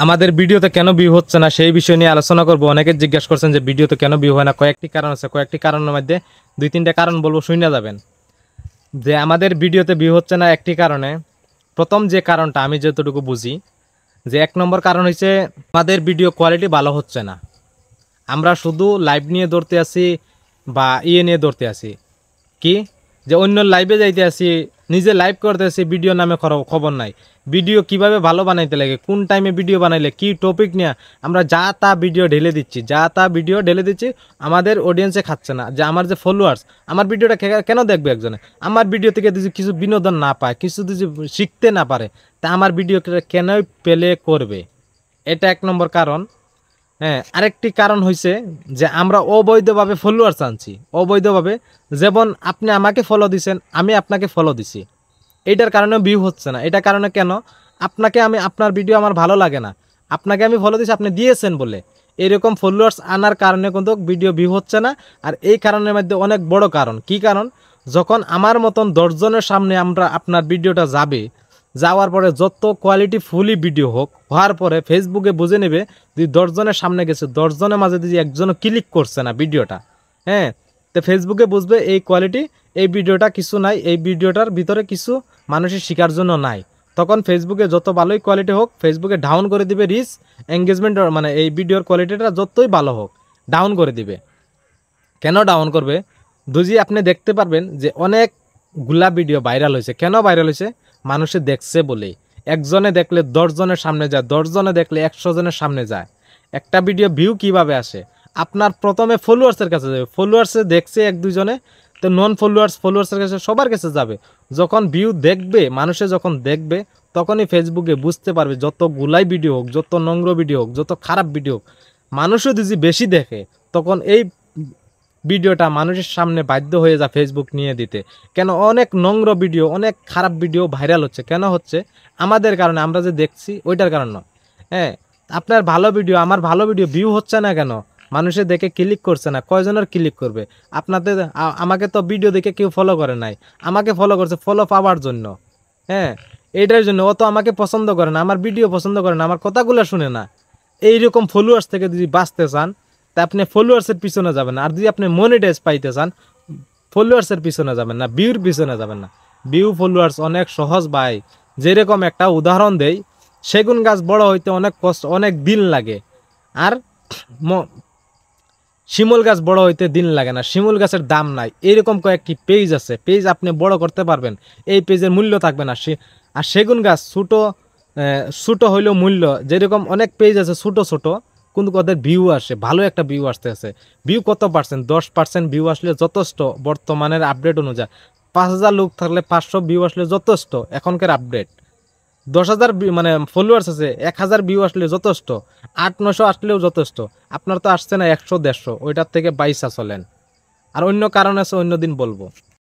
আমাদের ভিডিওতে কেন ভিউ হচ্ছে না সেই বিষয় নিয়ে আলোচনা করব। অনেকে জিজ্ঞাসা করছেন যে ভিডিওতে কেন ভিউ হয় না। কয়েকটি কারণ আছে, কয়েকটি কারণের মধ্যে দুই তিনটা কারণ বলবো, শুনে যাবেন। যে আমাদের ভিডিওতে ভিউ হচ্ছে না একটি কারণে, প্রথম যে কারণটা আমি যতটুকু বুঝি, যে এক নম্বর কারণ হচ্ছে আমাদের ভিডিও কোয়ালিটি ভালো হচ্ছে না। আমরা শুধু লাইভ নিয়ে ধরতে আসি বা নিয়ে ধরতে আসি, কি যে অন্য লাইভে যাইতে আসি, নিজে লাইভ করতে আসি, ভিডিও নামে খবর নাই। ভিডিও কিভাবে ভালো বানাইতে লাগে, কোন টাইমে ভিডিও বানাইলে কি টপিক নিয়ে আমরা যা তা ভিডিও ঢেলে দিচ্ছি, আমাদের অডিয়েন্সে খাচ্ছে না। যে আমার যে ফলোয়ার্স, আমার ভিডিওটা কেন দেখবে একজনে? আমার ভিডিও থেকে যদি কিছু বিনোদন না পায়, কিছু যদি শিখতে না পারে, তা আমার ভিডিও কেনই প্লে করবে? এটা এক নম্বর কারণ। হ্যাঁ, আরেকটি কারণ হয়েছে যে আমরা অবৈধভাবে ফলোয়ার্স আনছি, অবৈধভাবে। যেমন আপনি আমাকে ফলো দিছেন, আমি আপনাকে ফলো দিছি, এটার কারণে ভিউ হচ্ছে না। এটা কারণে কেন? আপনার ভিডিও আমার ভালো লাগে না, আপনাকে আমি ফলো দিছি, আপনি দিয়েছেন বলে। এরকম ফলোয়ার্স আনার কারণে কিন্তু ভিডিও ভিউ হচ্ছে না। আর এই কারণের মধ্যে অনেক বড় কারণ, কি কারণ? যখন আমার মতন 10 জনের সামনে আপনার ভিডিওটা যাওয়ার পরে যত কোয়ালিটি ফুলি ভিডিও হওয়ার পরে ফেসবুকে বুঝে নেবে যে 10 জনের সামনে গেছে, 10 জনের মাঝে যদি একজনও ক্লিক করছে না ভিডিওটা, হ্যাঁ, তো ফেসবুকে বুঝবে এই কোয়ালিটি, এই ভিডিওটা কিছু নাই, এই ভিডিওটার ভিতরে কিছু মানুষের শেখার জন্য নাই। তখন ফেসবুকে যত ভালোই কোয়ালিটি হোক, ফেসবুকে ডাউন করে দিবে রিচ এঙ্গেজমেন্ট, মানে এই ভিডিওর কোয়ালিটিটা যতই ভালো হোক ডাউন করে দিবে। কেন ডাউন করবে? দুজি আপনি দেখতে পারবেন যে অনেকগুলা ভিডিও ভাইরাল হয়েছে। কেন ভাইরাল হয়েছে? মানুষে দেখছে বলেই। একজনে দেখলে 10 জনের সামনে যায়, 10 জনে দেখলে 100 জনের সামনে যায়। একটা ভিডিও ভিউ কিভাবে আসে? আপনার প্রথমে ফলোয়ার্সের কাছে যাবে, ফলোয়ার্সে দেখছে এক দুজনে, তো নন ফলোয়ার্সের কাছে, সবার কাছে যাবে। যখন ভিউ দেখবে, মানুষে যখন দেখবে, তখনই ফেসবুকে বুঝতে পারবে যতগুলাই ভিডিও হোক, যত নোংরা ভিডিও হোক, যত খারাপ ভিডিও হোক, মানুষও যদি বেশি দেখে, তখন এই ভিডিওটা মানুষের সামনে বাধ্য হয়ে যায় ফেসবুক নিয়ে দিতে। কেন? অনেক নোংরা ভিডিও, অনেক খারাপ ভিডিও ভাইরাল হচ্ছে। কেন হচ্ছে? আমাদের কারণে, আমরা যে দেখছি ওইটার কারণ নয়। হ্যাঁ, আপনার ভালো ভিডিও, আমার ভালো ভিডিও ভিউ হচ্ছে না কেন? মানুষে দেখে ক্লিক করছে না। কয়জনের ক্লিক করবে? আপনাদের আমাকে তো ভিডিও দেখে কেউ ফলো করে নাই, আমাকে ফলো করছে ফলো পাওয়ার জন্য। হ্যাঁ, এইটার জন্য। ও তো আমাকে পছন্দ করে না, আমার ভিডিও পছন্দ করে না, আমার কথাগুলো শুনে না। এইরকম ফলোয়ার্স থেকে যদি বাঁচতে চান, তা আপনি ফলোয়ার্সের পিছনে যাবেন না। আর যদি আপনি মনিটাইজ পাইতে চান, ফলোয়ার্সের পিছনে যাবেন না, ভিউর পিছনে যাবেন না। ভিউ ফলোয়ার্স অনেক সহজ ভাই। যেরকম একটা উদাহরণ দেই, সেগুন গাছ বড় হইতে অনেক কষ্ট, অনেক দিন লাগে। আর শিমুল গাছ বড় হইতে দিন লাগে না, শিমুল গাছের দাম নাই। এইরকম কয়েকটি পেজ আছে, পেজ আপনি বড় করতে পারবেন, এই পেজের মূল্য থাকবে না। আর সেগুন গাছ ছোট হইলেও মূল্য, যেরকম অনেক পেজ আছে ছোট ছোট, কিন্তু ওদের ভিউ আসে, ভালো একটা ভিউ আসতে আছে। ভিউ কত পার্সেন্ট? 10% ভিউ আসলে যথেষ্ট বর্তমানের আপডেট অনুযায়ী। 5,000 লোক থাকলে 500 ভিউ আসলে যথেষ্ট এখনকার আপডেট। 10,000 মানে ফলোয়ার্স আছে, 1,000 ভিউ আসলে যথেষ্ট, 800-900 আসলেও যথেষ্ট। আপনার তো আসছে না 100-150, ওইটার থেকে 22 চলেন। আর অন্য কারণ আছে, অন্য দিন বলবো।